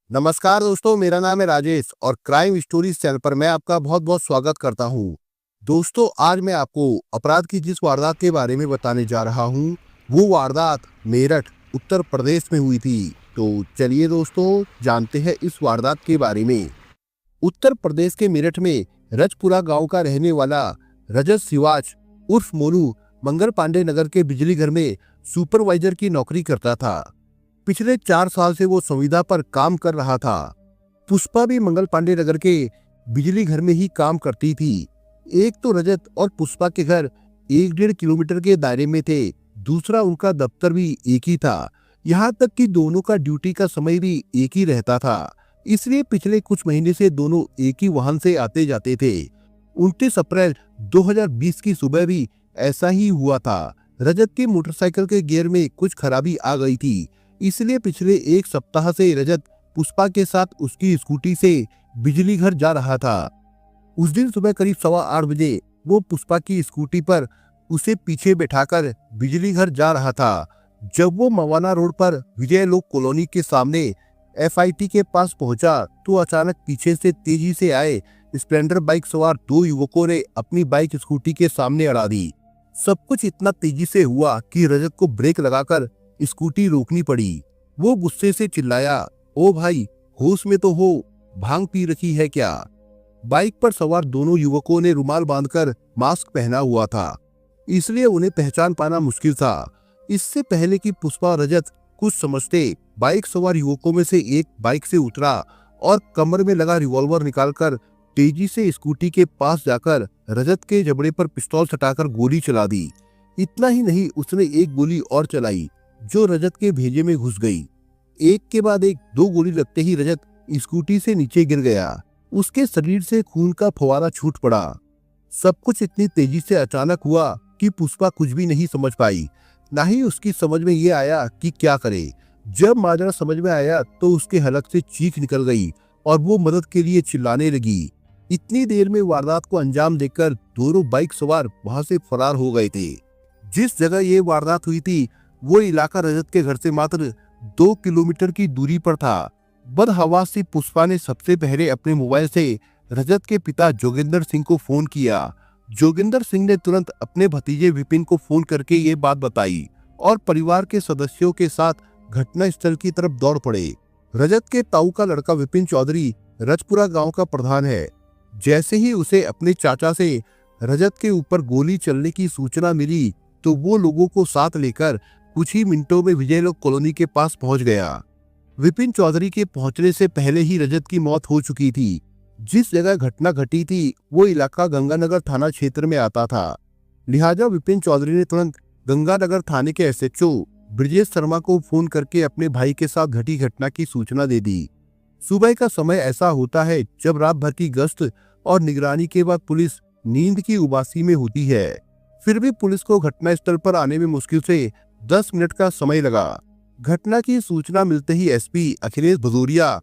नमस्कार दोस्तों, मेरा नाम है राजेश और क्राइम स्टोरीज चैनल पर मैं आपका बहुत बहुत स्वागत करता हूं। दोस्तों, आज मैं आपको अपराध की जिस वारदात के बारे में बताने जा रहा हूं, वो वारदात मेरठ, उत्तर प्रदेश में हुई थी। तो चलिए दोस्तों, जानते हैं इस वारदात के बारे में। उत्तर प्रदेश के मेरठ में रजपुरा गांव का रहने वाला रजत सिवाच उर्फ मोनू मंगल पांडे नगर के बिजली घर में सुपरवाइजर की नौकरी करता था। पिछले 4 साल से वो संविदा पर काम कर रहा था। पुष्पा भी मंगल पांडे नगर के बिजली घर में ही काम करती थी। एक तो रजत और पुष्पा के घर 1-1.5 किलोमीटर के दायरे में थे, दूसरा उनका दफ्तर भी एक ही था। यहाँ तक कि दोनों का ड्यूटी का समय भी एक ही रहता था, इसलिए पिछले कुछ महीने से दोनों एक ही वाहन से आते जाते थे। 29 अप्रैल 2020 की सुबह भी ऐसा ही हुआ था। रजत की मोटरसाइकिल के गियर में कुछ खराबी आ गई थी, इसलिए पिछले 1 सप्ताह से रजत पुष्पा के साथ उसकी स्कूटी से बिजली घर जा रहा था। उस दिन सुबह करीब 8:15 बजे वो पुष्पा की स्कूटी पर उसे पीछे बैठाकर बिजली घर जा रहा था। जब वो मवाना रोड पर विजय लोक कॉलोनी के सामने FIT के पास पहुंचा तो अचानक पीछे से तेजी से आए स्प्लेंडर बाइक सवार 2 युवकों ने अपनी बाइक स्कूटी के सामने अड़ा दी। सब कुछ इतना तेजी से हुआ कि रजत को ब्रेक लगाकर स्कूटी रोकनी पड़ी। वो गुस्से से चिल्लाया, ओ भाई, होश में तो हो, भांग पी रखी है क्या? बाइक पर सवार दोनों युवकों ने रुमाल बांधकर मास्क पहना हुआ था, इसलिए उन्हें पहचान पाना मुश्किल था। इससे पहले कि पुष्पा और रजत कुछ समझते, बाइक सवार युवकों में से एक बाइक से उतरा और कमर में लगा रिवॉल्वर निकालकर तेजी से स्कूटी के पास जाकर रजत के जबड़े पर पिस्तौल सटाकर गोली चला दी। इतना ही नहीं, उसने एक गोली और चलाई जो रजत के भेजे में घुस गई। एक के बाद एक 2 गोली लगते ही रजत स्कूटी से नीचे गिर गया। उसके शरीर से खून का फव्वारा छूट पड़ा। सब कुछ इतनी तेजी से अचानक हुआ कि पुष्पा कुछ भी नहीं समझ पाई। ना ही उसकी समझ में ये आया कि क्या करे। जब माजरा समझ में आया तो उसके हलक से चीख निकल गई और वो मदद के लिए चिल्लाने लगी। इतनी देर में वारदात को अंजाम देकर दोनों बाइक सवार वहां से फरार हो गए थे। जिस जगह ये वारदात हुई थी वो इलाका रजत के घर से मात्र 2 किलोमीटर की दूरी पर था। बदहवासी पुष्पा ने सबसे पहले अपने मोबाइल से रजत के पिता जोगिंदर सिंह को फोन किया। जोगिंदर सिंह ने तुरंत अपने भतीजे विपिन को फोन करके ये बात बताई और परिवार के सदस्यों के साथ घटना स्थल की तरफ दौड़ पड़े। रजत के ताऊ का लड़का विपिन चौधरी रजपुरा गांव का प्रधान है। जैसे ही उसे अपने चाचा से रजत के ऊपर गोली चलने की सूचना मिली तो वो लोगों को साथ लेकर कुछ ही मिनटों में विजय लोक कॉलोनी के पास पहुंच गया। विपिन चौधरी के पहुंचने से पहले ही रजत की मौत हो चुकी थी। जिस जगह घटना घटी थी वो इलाका गंगानगर थाना क्षेत्र में आता था। लिहाजा विपिन चौधरी ने तुरंत गंगानगर थाने के SHO ब्रिजेश शर्मा को फोन करके अपने भाई के साथ घटी घटना की सूचना दे दी। सुबह का समय ऐसा होता है जब रात भर की गश्त और निगरानी के बाद पुलिस नींद की उबासी में होती है। फिर भी पुलिस को घटनास्थल पर आने में मुश्किल से 10 मिनट का समय लगा। घटना की सूचना मिलते ही SP अखिलेश भदौरिया,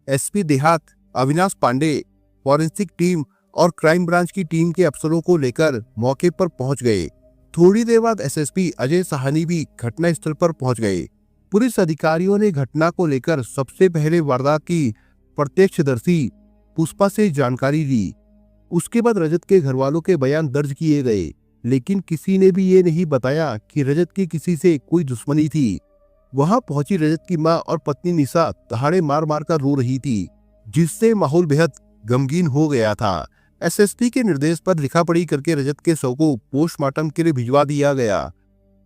SP देहात अविनाश पांडे, फॉरेंसिक टीम और क्राइम ब्रांच की टीम के अफसरों को लेकर मौके पर पहुंच गए। थोड़ी देर बाद SSP अजय साहनी भी घटनास्थल पर पहुंच गए। पुलिस अधिकारियों ने घटना को लेकर सबसे पहले वारदात की प्रत्यक्षदर्शी पुष्पा से जानकारी ली। उसके बाद रजत के घर वालों के बयान दर्ज किए गए, लेकिन किसी ने भी ये नहीं बताया कि रजत की किसी से कोई दुश्मनी थी। वहां पहुंची रजत की मां और पत्नी निशा दहाड़े मार मार कर रो रही थी, जिससे माहौल बेहद गमगीन हो गया था। SSP के निर्देश पर लिखापढ़ी करके रजत के शव को पोस्टमार्टम के लिए भिजवा दिया गया।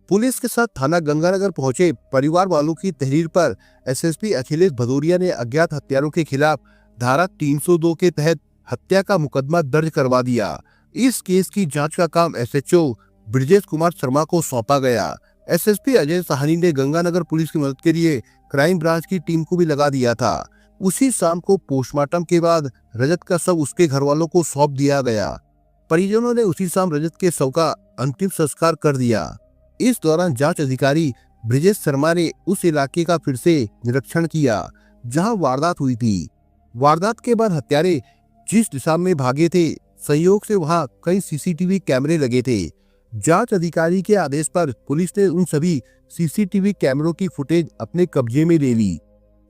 पुलिस के साथ थाना गंगानगर पहुंचे परिवार वालों की तहरीर पर SSP अखिलेश भदौरिया ने अज्ञात हत्यारों के खिलाफ धारा 302 के तहत हत्या का मुकदमा दर्ज करवा दिया। इस केस की जांच का काम SHO ब्रिजेश कुमार शर्मा को सौंपा गया। SSP अजय साहनी ने गंगानगर पुलिस की मदद के लिए क्राइम ब्रांच की टीम को भी लगा दिया था। उसी शाम को पोस्टमार्टम के बाद रजत का शव उसके घर वालों को सौंप दिया गया। परिजनों ने उसी शाम रजत के शव का अंतिम संस्कार कर दिया। इस दौरान जांच अधिकारी ब्रिजेश शर्मा ने उस इलाके का फिर से निरीक्षण किया जहां वारदात हुई थी। वारदात के बाद हत्यारे जिस दिशा में भागे थे, संयोग से वहां कई CCTV कैमरे लगे थे। जांच अधिकारी के आदेश पर पुलिस ने उन सभी CCTV कैमरों की फुटेज अपने कब्जे में ले ली।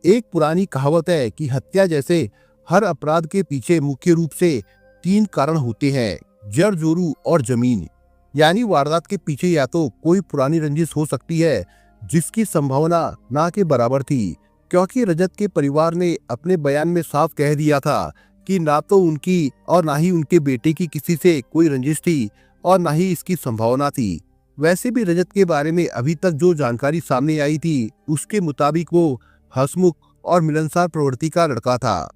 एक पुरानी कहावत है कि हत्या जैसे हर अपराध के पीछे मुख्य रूप से 3 कारण होते हैं, जड़ जोरू और जमीन। यानी वारदात के पीछे या तो कोई पुरानी रंजिश हो सकती है जिसकी संभावना ना के बराबर थी, क्योंकि रजत के परिवार ने अपने बयान में साफ कह दिया था कि ना तो उनकी और ना ही उनके बेटे की किसी से कोई रंजिश थी और ना ही इसकी संभावना थी। वैसे भी रजत के बारे में अभी तक जो जानकारी सामने आई थी उसके मुताबिक वो हंसमुख और मिलनसार प्रवृत्ति का लड़का था।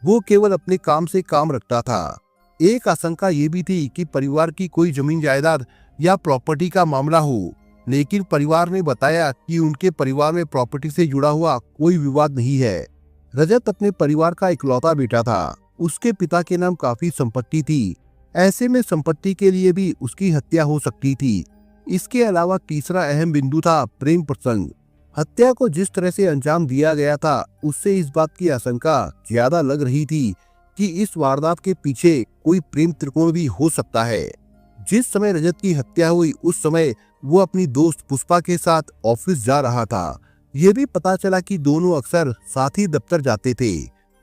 वो केवल अपने काम से काम रखता था। एक आशंका ये भी थी कि परिवार की कोई जमीन जायदाद या प्रॉपर्टी का मामला हो, लेकिन परिवार ने बताया कि उनके परिवार में प्रॉपर्टी से जुड़ा हुआ कोई विवाद नहीं है। रजत अपने परिवार का इकलौता बेटा था। उसके पिता के नाम काफी संपत्ति थी। ऐसे में संपत्ति के लिए भी उसकी हत्या हो सकती थी। इसके अलावा तीसरा अहम बिंदु था प्रेम प्रसंग। हत्या को जिस तरह से अंजाम दिया गया था उससे इस बात की आशंका ज्यादा लग रही थी कि इस वारदात के पीछे कोई प्रेम त्रिकोण भी हो सकता है। जिस समय रजत की हत्या हुई उस समय वो अपनी दोस्त पुष्पा के साथ ऑफिस जा रहा था। ये भी पता चला कि दोनों अक्सर साथ ही दफ्तर जाते थे।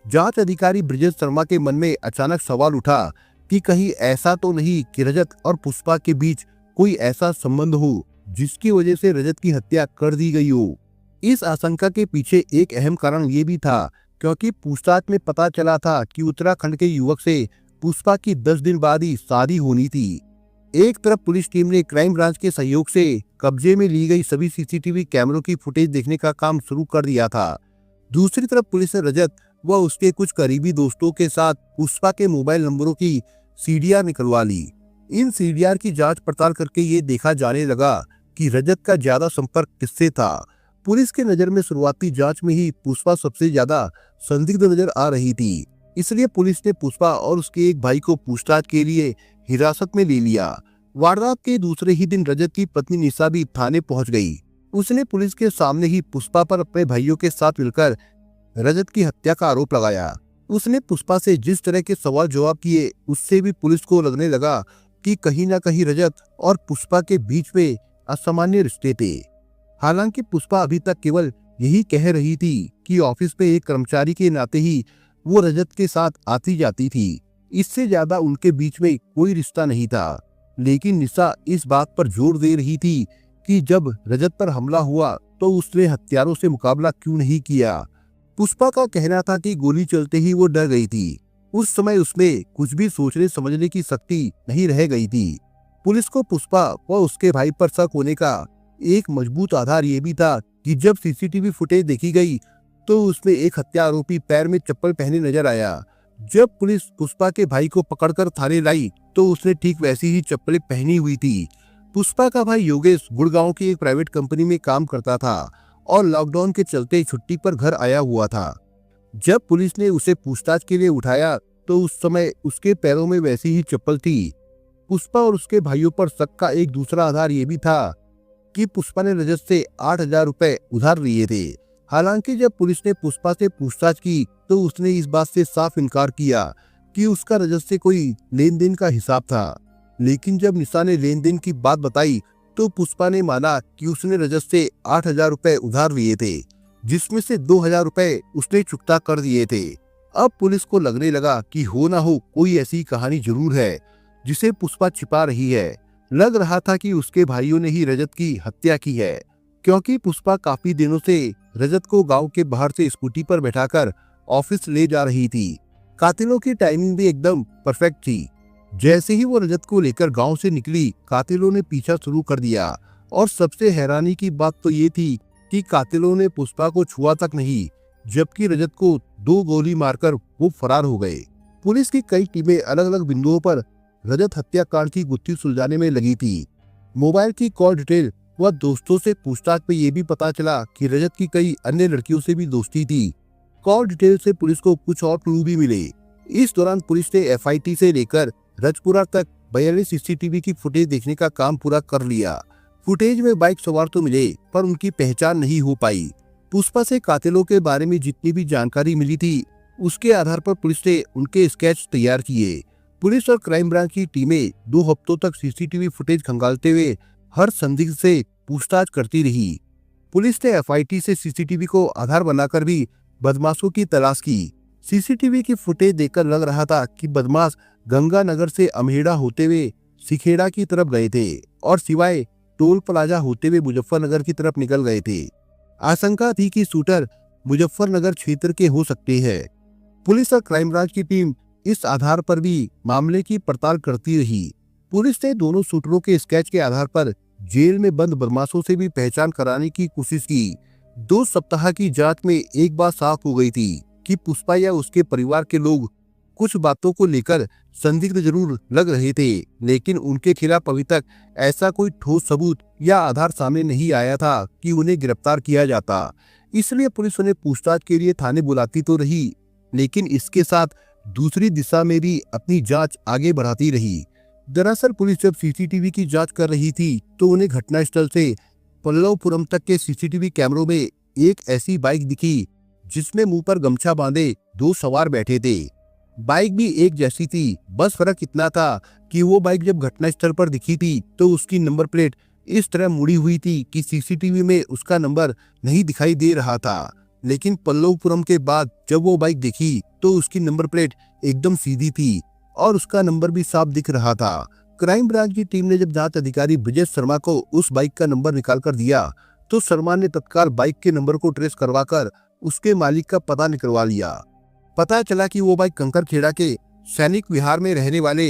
जांच अधिकारी ब्रिजेश शर्मा के मन में अचानक सवाल उठा कि कहीं ऐसा तो नहीं कि रजत और पुष्पा के बीच कोई ऐसा संबंध हो जिसकी वजह से रजत की हत्या कर दी गई हो। इस आशंका के पीछे एक अहम कारण ये भी था क्योंकि पूछताछ में पता चला था कि उत्तराखंड के युवक से पुष्पा की 10 दिन बाद ही शादी होनी थी। एक तरफ पुलिस टीम ने क्राइम ब्रांच के सहयोग से कब्जे में ली गई सभी सीसीटीवी कैमरों की फुटेज देखने का काम शुरू कर दिया था। दूसरी तरफ पुलिस ने रजत व उसके कुछ करीबी दोस्तों के साथ पुष्पा के मोबाइल नंबरों की सीडीआर निकलवा ली। इन सीडीआर की जांच पड़ताल करके ये देखा जाने लगा कि रजत का ज्यादा संपर्क किससे था। पुलिस के नजर में शुरुआती जांच में ही पुष्पा सबसे ज्यादा संदिग्ध नजर आ रही थी। इसलिए पुलिस ने पुष्पा और उसके एक भाई को पूछताछ के लिए हिरासत में ले लिया। वारदात के दूसरे ही दिन रजत की पत्नी निशा भी थाने पहुंच गई। उसने पुलिस के सामने ही पुष्पा पर अपने भाइयों के साथ मिलकर रजत की हत्या का आरोप लगाया। उसने पुष्पा से जिस तरह के सवाल जवाब किए उससे भी पुलिस को लगने लगा कि कहीं ना कहीं रजत और पुष्पा के बीच में असामान्य रिश्ते थे। हालांकि पुष्पा अभी तक केवल यही कह रही थी कि ऑफिस में एक कर्मचारी के नाते ही वो रजत के साथ आती जाती थी। इससे ज्यादा उनके बीच में कोई रिश्ता नहीं था। लेकिन निशा इस बात पर जोर दे रही थी कि जब रजत पर हमला हुआ तो उसने हत्यारों से मुकाबला क्यों नहीं किया। पुष्पा का कहना था कि गोली चलते ही वो डर गई थी। उस समय उसमें कुछ भी सोचने समझने की शक्ति नहीं रह गई थी। पुलिस को पुष्पा व उसके भाई पर शक होने का एक मजबूत आधार ये भी था कि जब सीसीटीवी फुटेज देखी गई तो उसमें एक हत्या आरोपी पैर में चप्पल पहने नजर आया। जब पुलिस पुष्पा के भाई को पकड़कर थाने लाई तो उसने ठीक वैसी ही चप्पलें पहनी हुई थी। पुष्पा का भाई योगेश गुड़गांव की एक प्राइवेट कंपनी में काम करता था और लॉकडाउन के चलते छुट्टी पर घर आया हुआ था। जब पुलिस ने उसे पूछताछ के लिए उठाया तो उस समय उसके पैरों में वैसी ही चप्पल थी। पुष्पा और उसके भाइयों पर शक का एक दूसरा आधार ये भी था कि पुष्पा ने रजत से 8,000 रुपए उधार लिए थे। हालांकि जब पुलिस ने पुष्पा से पूछताछ की तो उसने इस बात से साफ इनकार किया कि उसका रजत से कोई लेन देन का हिसाब था। लेकिन जब निशा ने लेन देन की बात बताई तो पुष्पा ने माना कि उसने रजत से 8,000 रुपए उधार लिए थे, जिसमें से 2,000 रुपए उसने चुकता कर दिए थे। अब पुलिस को लगने लगा कि हो ना हो कोई ऐसी कहानी जरूर है जिसे पुष्पा छिपा रही है। लग रहा था कि उसके भाइयों ने ही रजत की हत्या की है, क्योंकि पुष्पा काफी दिनों से रजत को गांव के बाहर से स्कूटी पर बैठाकर ऑफिस ले जा रही थी। कातिलों की टाइमिंग भी एकदम परफेक्ट थी। जैसे ही वो रजत को लेकर गांव से निकली, कातिलों ने पीछा शुरू कर दिया। और सबसे हैरानी की बात तो ये थी कि कातिलों ने पुष्पा को छुआ तक नहीं, जबकि रजत को 2 गोली मारकर वो फरार हो गए। पुलिस की कई टीमें अलग अलग बिंदुओं पर रजत हत्याकांड की गुत्थी सुलझाने में लगी थी। मोबाइल की कॉल डिटेल व दोस्तों से पूछताछ पे ये भी पता चला कि रजत की कई अन्य लड़कियों से भी दोस्ती थी। कॉल डिटेल से पुलिस को कुछ और क्लू भी मिले। इस दौरान पुलिस ने एफआईटी से लेकर रजपुरा तक 42 सीसीटीवी की फुटेज देखने का काम पूरा कर लिया। फुटेज में बाइक सवार तो मिले पर उनकी पहचान नहीं हो पाई। पुष्पा से कातिलों के बारे में जितनी भी जानकारी मिली थी उसके आधार पर पुलिस ने उनके स्केच तैयार किए। पुलिस और क्राइम ब्रांच की टीमें 2 हफ्तों तक सीसीटीवी फुटेज खंगालते हुए हर संदिग्ध से पूछताछ करती रही। पुलिस ने एफआईटी से सीसीटीवी को आधार बनाकर भी बदमाशों की तलाश की। सीसीटीवी की फुटेज देखकर लग रहा था कि बदमाश गंगानगर से अमहेड़ा होते हुए सिखेड़ा की तरफ गए थे और सिवाय टोल प्लाजा होते हुए मुजफ्फरनगर की तरफ निकल गए थे। आशंका थी कि शूटर मुजफ्फरनगर क्षेत्र के हो सकते हैं। पुलिस और क्राइम ब्रांच की टीम इस आधार पर भी मामले की पड़ताल करती रही। पुलिस ने दोनों शूटरों के स्केच के आधार पर जेल में बंद बदमाशों से भी पहचान कराने की कोशिश की। 2 सप्ताह की जांच में एक बात साफ हो गई थी कि पुष्पा या उसके परिवार के लोग कुछ बातों को लेकर संदिग्ध जरूर लग रहे थे, लेकिन उनके खिलाफ अभी तक ऐसा कोई ठोस सबूत या आधार सामने नहीं आया था कि उन्हें गिरफ्तार किया जाता। इसलिए पुलिस उन्हें पूछताछ के लिए थाने बुलाती तो रही, लेकिन इसके साथ दूसरी दिशा में भी अपनी जांच आगे बढ़ाती रही। दरअसल पुलिस जब सीसीटीवी की जांच कर रही थी तो उन्हें घटनास्थल से पल्लवपुरम तक के सीसीटीवी कैमरों में एक ऐसी बाइक दिखी जिसमें मुंह पर गमछा बांधे 2 सवार बैठे थे। बाइक भी एक जैसी थी, बस फर्क इतना था कि वो बाइक जब घटनास्थल पर दिखी थी तो उसकी नंबर प्लेट इस तरह मुड़ी हुई थी कि सीसीटीवी में उसका नंबर नहीं दिखाई दे रहा था। लेकिन पल्लवपुरम के बाद जब वो बाइक दिखी तो उसकी नंबर प्लेट एकदम सीधी थी और उसका नंबर भी साफ दिख रहा था। क्राइम ब्रांच की टीम ने जब जांच अधिकारी ब्रजेश शर्मा को उस बाइक का नंबर निकाल कर दिया तो शर्मा ने तत्काल बाइक के नंबर को ट्रेस करवाकर उसके मालिक का पता निकलवा लिया। पता चला कि वो बाइक कंकरखेड़ा के सैनिक विहार में रहने वाले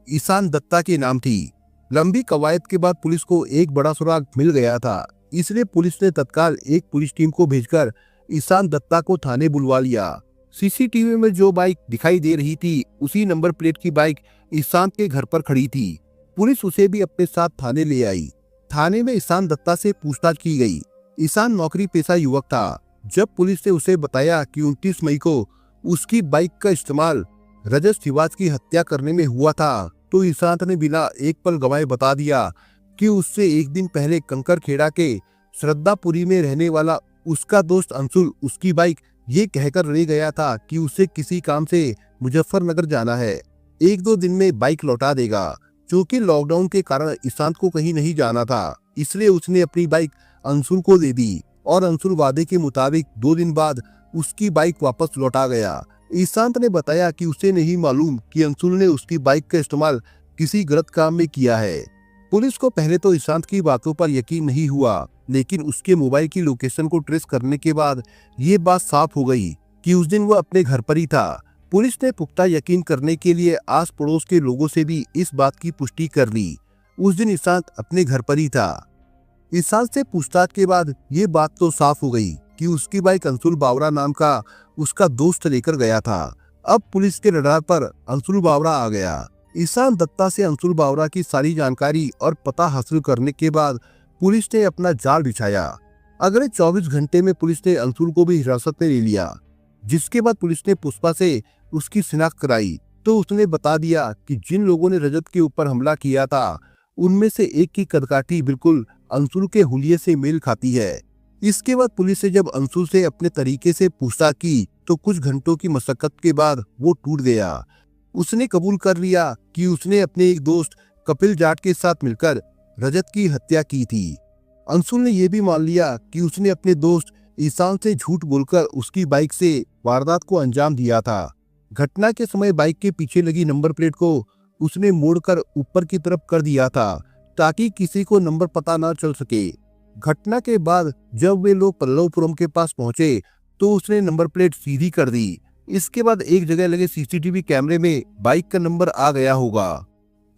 ईशान दत्ता के नाम थी। लंबी कवायद के बाद पुलिस को एक बड़ा सुराग मिल गया था, इसलिए पुलिस ने तत्काल एक पुलिस टीम को भेजकर ईशान दत्ता को थाने बुलवा लिया। सीसीटीवी में जो बाइक दिखाई दे रही थी उसी नंबर प्लेट की बाइक ईशान के घर पर खड़ी थी। पुलिस उसे भी अपने साथ थाने ले आई। थाने में ईशान दत्ता से पूछताछ की गई। ईशान नौकरी पेशा युवक था। जब पुलिस ने उसे बताया कि 29 मई को उसकी बाइक का इस्तेमाल रजत सिवाज की हत्या करने में हुआ था तो ईशान ने बिना एक पल गवाए बता दिया कि उससे एक दिन पहले कंकरखेड़ा के श्रद्धापुरी में रहने वाला उसका दोस्त अंशुल उसकी बाइक ये कहकर ले गया था कि उसे किसी काम से मुजफ्फरनगर जाना है, 1-2 दिन में बाइक लौटा देगा। क्योंकि लॉकडाउन के कारण ईशान को कहीं नहीं जाना था, इसलिए उसने अपनी बाइक अंशुल को दे दी और अंशुल वादे के मुताबिक 2 दिन बाद उसकी बाइक वापस लौटा गया। ईशान ने बताया कि उसे नहीं मालूम कि अंशुल ने उसकी बाइक का इस्तेमाल किसी गलत काम में किया है। पुलिस को पहले तो ईशान की बातों पर यकीन नहीं हुआ, लेकिन उसके मोबाइल की लोकेशन को ट्रेस करने के बाद ये बात साफ हो गई कि उस दिन वो अपने घर पर ही था। पुलिस ने पुख्ता यकीन करने के लिए आस पड़ोस के लोगों से भी इस बात की पुष्टि कर ली। उस दिन ईशान अपने घर पर ही था। ईशान से पूछताछ के बाद ये बात तो साफ हो गई कि उसकी बाइक अंशुल बावरा नाम का उसका दोस्त लेकर गया था। अब पुलिस के रडार पर अंशुल बावरा आ गया। ईशान दत्ता से अंशुल बावरा की सारी जानकारी और पता हासिल करने के बाद पुलिस ने अपना जाल बिछाया। अगले 24 घंटे में पुलिस ने अंशुल को भी हिरासत में ले लिया, जिसके बाद पुलिस ने पुष्पा से उसकी शिनाख्त कराई तो उसने बता दिया कि जिन लोगों ने रजत के ऊपर हमला किया था उनमें से एक की कदकाठी बिल्कुल अंशुल के हुलिये से मेल खाती है। इसके बाद पुलिस ने जब अंशुल से अपने तरीके से पूछताछ की तो कुछ घंटों की मशक्कत के बाद वो टूट गया। उसने कबूल कर लिया कि उसने अपने एक दोस्त कपिल जाट के साथ मिलकर रजत की हत्या की थी। अंशुल ने यह भी मान लिया कि उसने अपने दोस्त ईशान से झूठ बोलकर उसकी बाइक से वारदात को अंजाम दिया था। घटना के समय बाइक के पीछे लगी नंबर प्लेट को उसने मोड़कर ऊपर की तरफ कर दिया था ताकि किसी को नंबर पता न चल सके। घटना के बाद जब वे लोग पल्लवपुरम के पास पहुंचे तो उसने नंबर प्लेट सीधी कर दी। इसके बाद एक जगह लगे सीसीटीवी कैमरे में बाइक का नंबर आ गया होगा।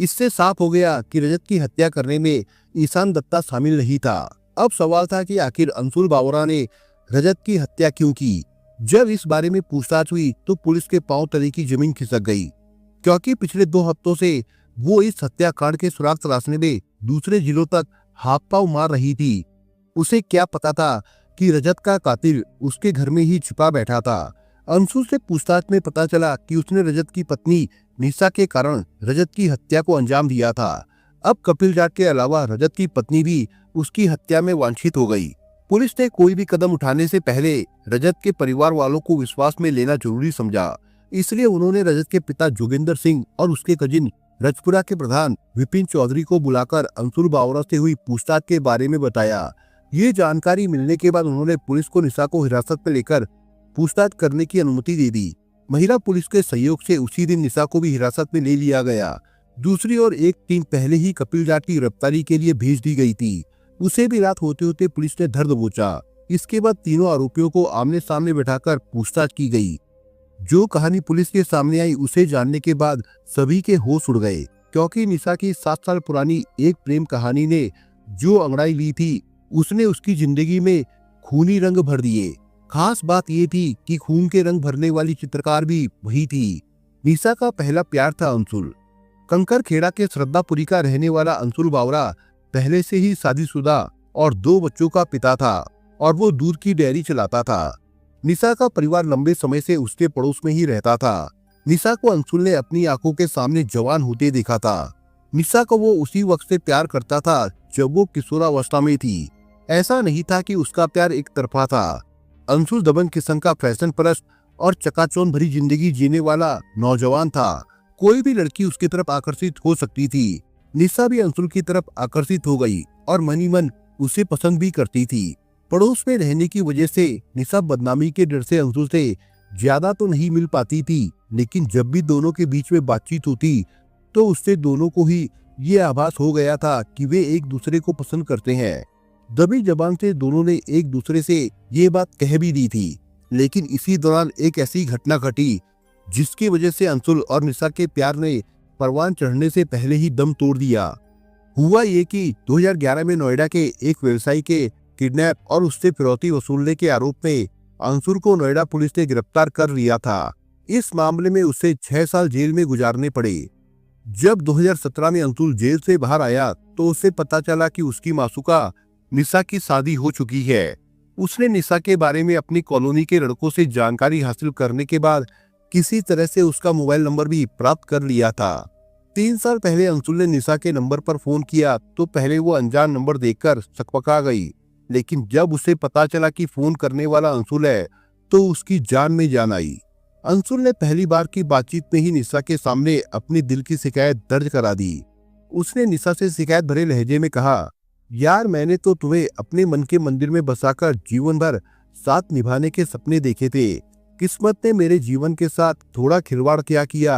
इससे साफ हो गया कि रजत की हत्या करने में ईशान दत्ता शामिल नहीं था। अब सवाल था कि आखिर अंशुल बावरा ने रजत की हत्या क्यों की। जब इस बारे में पूछताछ हुई तो पुलिस के पांव तले की जमीन खिसक गई, क्योंकि पिछले 2 हफ्तों से वो इस हत्याकांड के सुराग तलाशने में दूसरे जिलों तक हाथ पांव मार रही थी। उसे क्या पता था कि रजत का कातिल उसके घर में ही छिपा बैठा था। अंशुल से पूछताछ में पता चला कि उसने रजत की पत्नी निशा के कारण रजत की हत्या को अंजाम दिया था। अब कपिल जाट के अलावा रजत की पत्नी भी उसकी हत्या में वांछित हो गई। पुलिस ने कोई भी कदम उठाने से पहले रजत के परिवार वालों को विश्वास में लेना जरूरी समझा, इसलिए उन्होंने रजत के पिता जोगिंदर सिंह और उसके कजिन रजपुरा के प्रधान विपिन चौधरी को बुलाकर अंशुल बावरा से हुई पूछताछ के बारे में बताया। ये जानकारी मिलने के बाद उन्होंने पुलिस को निशा को हिरासत में लेकर पूछताछ करने की अनुमति दे दी। महिला पुलिस के सहयोग से उसी दिन निशा को भी हिरासत में ले लिया गया। दूसरी ओर एक टीम पहले ही कपिल जाट की गिरफ्तारी के लिए भेज दी गई थी। उसे भी रात होते होते पुलिस ने धर दबोचा। इसके बाद तीनों आरोपियों को आमने सामने बैठाकर पूछताछ की गई। जो कहानी पुलिस के सामने आई उसे जानने के बाद सभी के होश उड़ गए, क्योंकि निशा की 7 साल पुरानी एक प्रेम कहानी ने जो अंगड़ाई ली थी उसने उसकी जिंदगी में खूनी रंग भर दिए। खास बात ये थी कि खून के रंग भरने वाली चित्रकार भी वही थी। निशा का पहला प्यार था अंशुल। कंकर खेड़ा के श्रद्धापुरी का रहने वाला अंशुल बावरा पहले से ही शादीशुदा और 2 बच्चों का पिता था और वो दूध की डेयरी चलाता था। निशा का परिवार लंबे समय से उसके पड़ोस में ही रहता था। निशा को अंशुल ने अपनी आंखों के सामने जवान होते देखा था। निशा को वो उसी वक्त से प्यार करता था जब वो किशोरावस्था में थी। ऐसा नहीं था कि उसका प्यार एक तरफा था। अंशुल दबंग किस्म का फैशन परस्त और चकाचौंध भरी जिंदगी जीने वाला नौजवान था। कोई भी लड़की उसकी तरफ आकर्षित हो सकती थी। निशा भी अंशुल की तरफ आकर्षित हो गई और मनी मन उसे पसंद भी करती थी। पड़ोस में रहने की वजह से निशा बदनामी के डर से अंशुल से ज्यादा तो नहीं मिल पाती थी, लेकिन जब भी दोनों के बीच में बातचीत होती तो उससे दोनों को ही ये आभास हो गया था कि वे एक दूसरे को पसंद करते हैं। दबी जबान से दोनों ने एक दूसरे से ये बात कह भी दी थी, लेकिन इसी दौरान एक ऐसी घटना घटी जिसकी वजह से अंशुल और निशा के प्यार ने परवान चढ़ने से पहले ही दम तोड़ दिया। हुआ ये कि 2011 में नोएडा के एक व्यवसायी के किडनैप और उससे फिरौती वसूलने के आरोप में अंशुल को नोएडा पुलिस ने गिरफ्तार कर लिया था। इस मामले में उसे 6 साल जेल में गुजारने पड़े। जब 2017 में अंशुल जेल से बाहर आया तो उसे पता चला कि उसकी मासूका निशा की शादी हो चुकी है। उसने निशा के बारे में अपनी कॉलोनी के लड़कों से जानकारी हासिल करने के बाद किसी तरह से उसका मोबाइल नंबर भी प्राप्त कर लिया था। 3 साल पहले अंशुल ने निशा के नंबर पर फोन किया तो पहले वो अनजान नंबर देखकर सकपका गई, लेकिन जब उसे पता चला कि फोन करने वाला अंशुल है तो उसकी जान में जान आई। अंशुल ने पहली बार की बातचीत में ही निशा के सामने अपनी दिल की शिकायत दर्ज करा दी। उसने निशा से शिकायत भरे लहजे में कहा, यार मैंने तो तुम्हें अपने मन के मंदिर में बसाकर जीवन भर साथ निभाने के सपने देखे थे। किस्मत ने मेरे जीवन के साथ थोड़ा खिलवाड़ क्या किया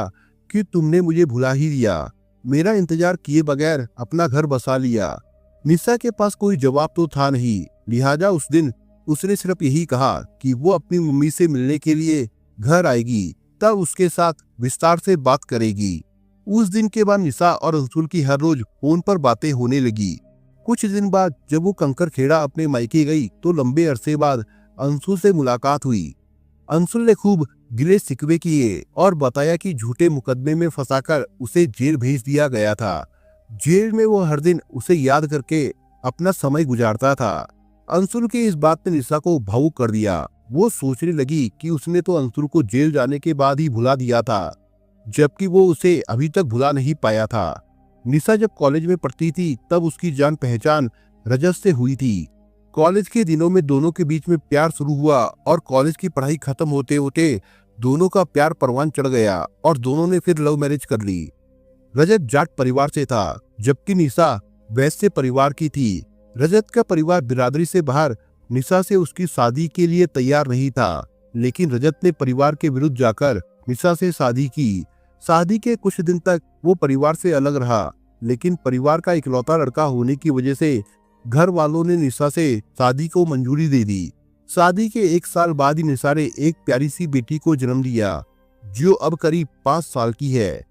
कि तुमने मुझे भुला ही दिया। मेरा इंतजार किए बगैर अपना घर बसा लिया। निशा के पास कोई जवाब तो था नहीं, लिहाजा उस दिन उसने सिर्फ यही कहा कि वो अपनी मम्मी से मिलने के लिए घर आएगी, तब उसके साथ विस्तार से बात करेगी। उस दिन के बाद निशा और अंशुल की हर रोज फोन पर बातें होने लगी। कुछ दिन बाद जब वो कंकर खेड़ा अपने मायके गई तो लंबे अरसे बाद अंशुल से मुलाकात हुई। अंशुल ने खूब गिले शिकवे किए और बताया कि झूठे मुकदमे में फंसाकर उसे जेल भेज दिया गया था। जेल में वो हर दिन उसे याद करके अपना समय गुजारता था। अंशुल की इस बात ने निशा को भावुक कर दिया। वो सोचने लगी कि उसने तो अंशुल को जेल जाने के बाद ही भुला दिया था, जबकि वो उसे अभी तक भुला नहीं पाया था। निशा जब कॉलेज में पढ़ती थी तब उसकी जान पहचान रजत से हुई थी। कॉलेज के दिनों में दोनों के बीच में प्यार शुरू हुआ और कॉलेज की पढ़ाई खत्म होते होते दोनों का प्यार परवान चढ़ गया और दोनों ने फिर लव मैरिज कर ली। रजत जाट परिवार से था, जबकि निशा वैश्य परिवार की थी। रजत का परिवार बिरादरी से बाहर निशा से उसकी शादी के लिए तैयार नहीं था, लेकिन रजत ने परिवार के विरुद्ध जाकर निशा से शादी की। शादी के कुछ दिन तक वो परिवार से अलग रहा, लेकिन परिवार का इकलौता लड़का होने की वजह से घर वालों ने निशा से शादी को मंजूरी दे दी। शादी के 1 साल बाद ही निशा ने एक प्यारी सी बेटी को जन्म दिया, जो अब करीब 5 साल की है।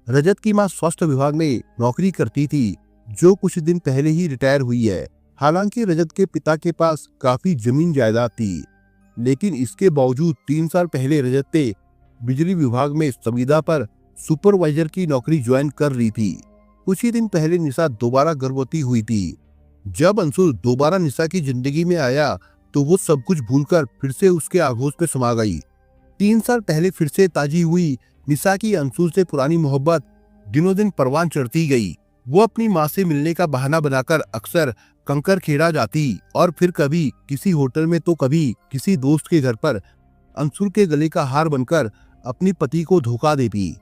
रजत की मां स्वास्थ्य विभाग में नौकरी करती थी, जो कुछ दिन पहले ही रिटायर हुई है। हालांकि रजत के पिता के पास काफी जमीन जायदाद थी, लेकिन इसके बावजूद 3 साल पहले रजत ने बिजली विभाग में संविदा पर सुपरवाइजर की नौकरी ज्वाइन कर ली थी। कुछ ही दिन पहले निशा दोबारा गर्भवती हुई थी। जब अंशुल दोबारा निशा की जिंदगी में आया तो वो सब कुछ भूलकर फिर से उसके आगोश में समा गई। 3 साल पहले फिर से ताजी हुई निशा की अंशुल से पुरानी मोहब्बत दिनों दिन परवान चढ़ती गई। वो अपनी माँ से मिलने का बहाना बनाकर अक्सर कंकर खेड़ा जाती और फिर कभी किसी होटल में तो कभी किसी दोस्त के घर पर अंशुल के गले का हार बनकर अपनी पति को धोखा देती।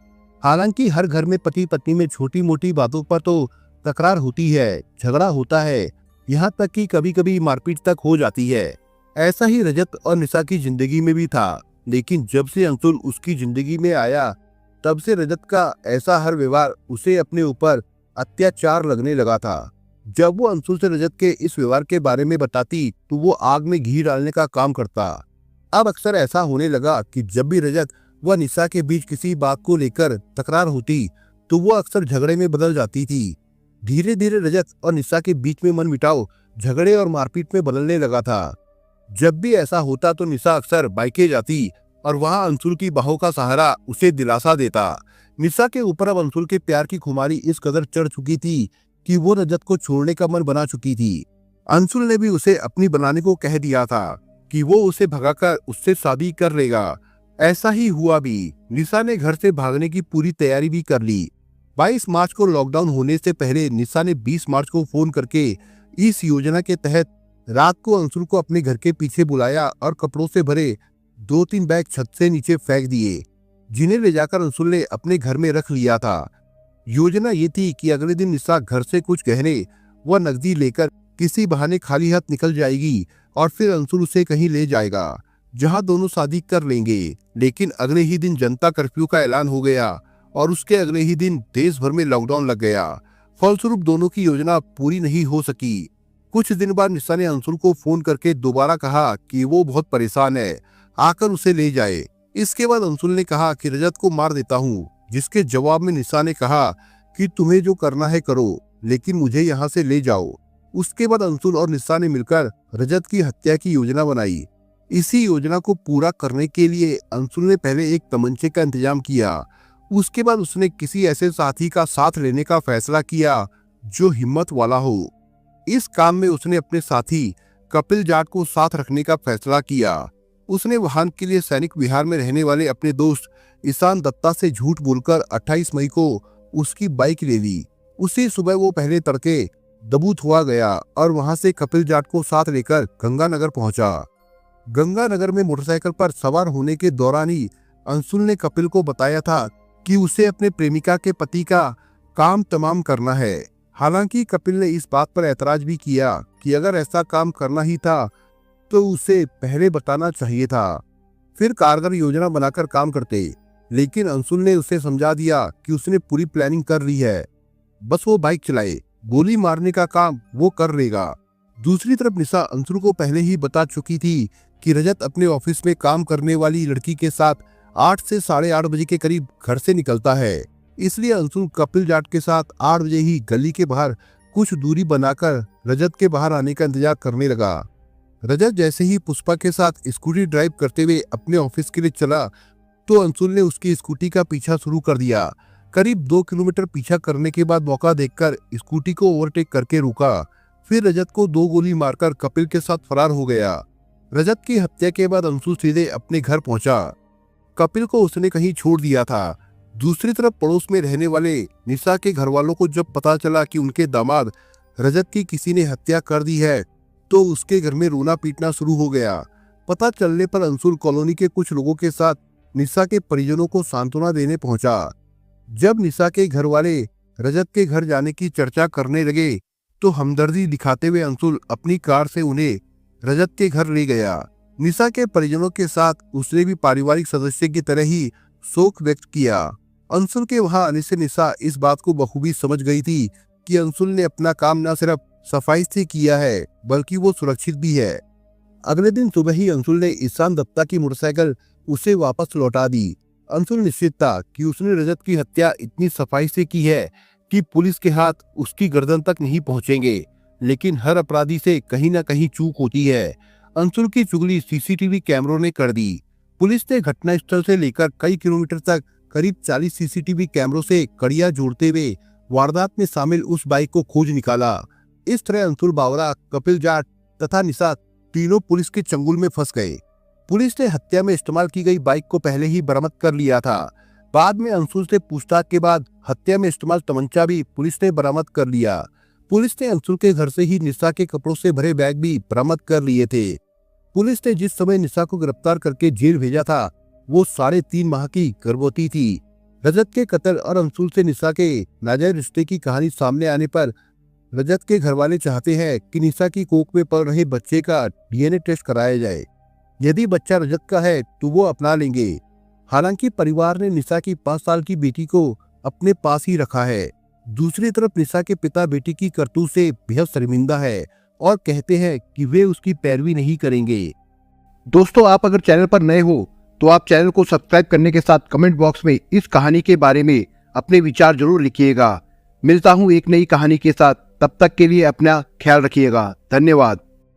हालांकि हर घर में पति पत्नी में छोटी मोटी बातों पर तो तकरार होती है, झगड़ा होता है, यहाँ तक कि कभी कभी मारपीट तक हो जाती है। ऐसा ही रजत और निशा की जिंदगी में भी था, लेकिन जब से अंशुल उसकी जिंदगी में आया तब से रजत का ऐसा हर व्यवहार उसे अपने ऊपर अत्याचार लगने लगा था। जब वो अंशुल से रजत के इस व्यवहार के बारे में बताती तो वो आग में घी डालने का काम करता। अब अक्सर ऐसा होने लगा कि जब भी रजत व निशा के बीच किसी बात को लेकर तकरार होती तो वो अक्सर झगड़े में बदल जाती थी। धीरे धीरे रजत और निशा के बीच में मनमुटाव झगड़े और मारपीट में बदलने लगा था। जब भी ऐसा होता तो निशा अक्सर बाइके जाती और वहां अंशुल की बाहों का सहारा उसे दिलासा देता। निशा के ऊपर अब अंशुल के प्यार की खुमारी इस कदर चढ़ चुकी थी कि वो रजत को छोड़ने का मन बना चुकी थी। अंशुल ने भी उसे अपनी बनाने को कह दिया था कि वो उसे भगाकर उससे शादी कर लेगा। ऐसा ही हुआ भी। निशा ने घर से भागने की पूरी तैयारी भी कर ली। 22 मार्च को लॉकडाउन होने से पहले निशा ने 20 मार्च को फोन करके इस योजना के तहत रात को अंशुल को अपने घर के पीछे बुलाया और कपड़ों से भरे 2-3 बैग छत से नीचे फेंक दिए, जिन्हें ले जाकर अंशुल ने अपने घर में रख लिया था। योजना ये थी कि अगले दिन निशा घर से कुछ गहने व नकदी लेकर किसी बहाने खाली हाथ निकल जाएगी और फिर अंशुल उसे कहीं ले जाएगा जहां दोनों शादी कर लेंगे। लेकिन अगले ही दिन जनता कर्फ्यू का ऐलान हो गया और उसके अगले ही दिन देश भर में लॉकडाउन लग गया। फलस्वरूप दोनों की योजना पूरी नहीं हो सकी। कुछ दिन बाद निशा ने अंशुल को फोन करके दोबारा कहा कि वो बहुत परेशान है, आकर उसे ले जाए। इसके बाद अंशुल ने कहा कि रजत को मार देता हूँ, जिसके जवाब में निशा ने कहा कि तुम्हें जो करना है करो, लेकिन मुझे यहाँ से ले जाओ। उसके बाद अंशुल और निशा ने मिलकर रजत की हत्या की योजना बनाई। इसी योजना को पूरा करने के लिए अंशुल ने पहले एक तमंचे का इंतजाम किया। उसके बाद उसने किसी ऐसे साथी का साथ लेने का फैसला किया जो हिम्मत वाला हो। इस काम में उसने अपने साथी कपिल जाट को साथ रखने का फैसला किया। उसने वाहन के लिए सैनिक विहार में रहने वाले अपने दोस्त ईशान दत्ता से झूठ बोलकर 28 मई को उसकी बाइक ले ली। उसी सुबह वो पहले तड़के दबूत हुआ गया और वहां से कपिल जाट को साथ लेकर गंगानगर पहुंचा। गंगानगर में मोटरसाइकिल पर सवार होने के दौरान ही अंशुल ने कपिल को बताया था कि उसे अपने प्रेमिका के पति का काम तमाम करना है। हालांकि कपिल ने इस बात पर ऐतराज भी किया कि अगर ऐसा काम करना ही था तो उसे पहले बताना चाहिए था, फिर कारगर योजना बनाकर काम करते। लेकिन अंशुल ने उसे समझा दिया कि उसने पूरी प्लानिंग कर ली है, बस वो बाइक चलाए, गोली मारने का काम वो कर लेगा। दूसरी तरफ निशा अंशुल को पहले ही बता चुकी थी कि रजत अपने ऑफिस में काम करने वाली लड़की के साथ 8 से 8:30 बजे के करीब घर से निकलता है। इसलिए अंशुल कपिल जाट के साथ 8 बजे ही गली के बाहर कुछ दूरी बनाकर रजत के बाहर आने का इंतजार करने लगा। रजत जैसे ही पुष्पा के साथ स्कूटी ड्राइव करते हुए अपने ऑफिस के लिए चला तो अंशुल ने उसकी स्कूटी का पीछा शुरू कर दिया। करीब 2 किलोमीटर पीछा करने के बाद मौका देखकर स्कूटी को ओवरटेक करके रुका। फिर रजत को 2 गोली मारकर कपिल के साथ फरार हो गया। रजत की हत्या के बाद अंशुल सीधे अपने घर पहुंचा। कपिल को उसने कहीं छोड़ दिया था। दूसरी तरफ पड़ोस में रहने वाले निशा के घर वालों को जब पता चला कि उनके दामाद रजत की किसी ने हत्या कर दी है तो उसके घर में रोना पीटना शुरू हो गया। पता चलने पर अंशुल कॉलोनी के कुछ लोगों के साथ निशा के परिजनों को सांत्वना देने पहुंचा। जब निशा के घर वाले रजत के घर जाने की चर्चा करने लगे तो हमदर्दी दिखाते हुए अंशुल अपनी कार से उन्हें रजत के घर ले गया। निशा के परिजनों के साथ उसने भी पारिवारिक सदस्य की तरह ही शोक व्यक्त किया। अंशुल के वहां आने से निशा इस बात को बखूबी समझ गई थी कि अंशुल ने अपना काम न सिर्फ सफाई से किया है बल्कि वो सुरक्षित भी है। अगले दिन सुबह ही अंशुल ने ईशान दत्ता की मोटरसाइकिल उसे वापस लौटा दी। अंशुल निश्चित था कि उसने रजत की हत्या इतनी सफाई से की है कि पुलिस के हाथ उसकी गर्दन तक नहीं पहुंचेंगे, लेकिन हर अपराधी से कहीं न कहीं चूक होती है। अंशुल की चुगली सीसीटीवी कैमरों ने कर दी। पुलिस ने घटनास्थल से लेकर कई किलोमीटर तक करीब 40 सीसीटीवी कैमरों से कड़ियां जोड़ते हुए वारदात में शामिल उस बाइक को खोज निकाला। इस तरह अंशुल बावरा, कपिल जाट तथा निशा तीनों पुलिस के चंगुल में फंस गए। पुलिस ने हत्या में इस्तेमाल की गई बाइक को पहले ही बरामद कर लिया था। बाद में अंशुल से पूछताछ के बाद हत्या में इस्तेमाल तमंचा भी पुलिस ने बरामद कर लिया। पुलिस ने अंशुल के घर से ही निशा के कपड़ों से भरे बैग भी बरामद कर लिए थे। पुलिस ने जिस समय निशा को गिरफ्तार करके जेल भेजा था वो 3.5 माह की गर्भवती थी। रजत के कत्ल और अंशुल से निशा के नाजायज रिश्ते की कहानी सामने आने पर रजत के घर वाले चाहते हैं कि निशा की कोख में पल रहे बच्चे का डीएनए टेस्ट कराया जाए। यदि बच्चा रजत का है तो वो अपना लेंगे। हालांकि परिवार ने निशा की 5 साल की बेटी को अपने पास ही रखा है। दूसरी तरफ निशा के पिता बेटी की करतूत से बेहद शर्मिंदा है और कहते हैं कि वे उसकी पैरवी नहीं करेंगे। दोस्तों, आप अगर चैनल पर नए हो तो आप चैनल को सब्सक्राइब करने के साथ कमेंट बॉक्स में इस कहानी के बारे में अपने विचार जरूर लिखिएगा। मिलता हूं एक नई कहानी के साथ, तब तक के लिए अपना ख्याल रखिएगा। धन्यवाद।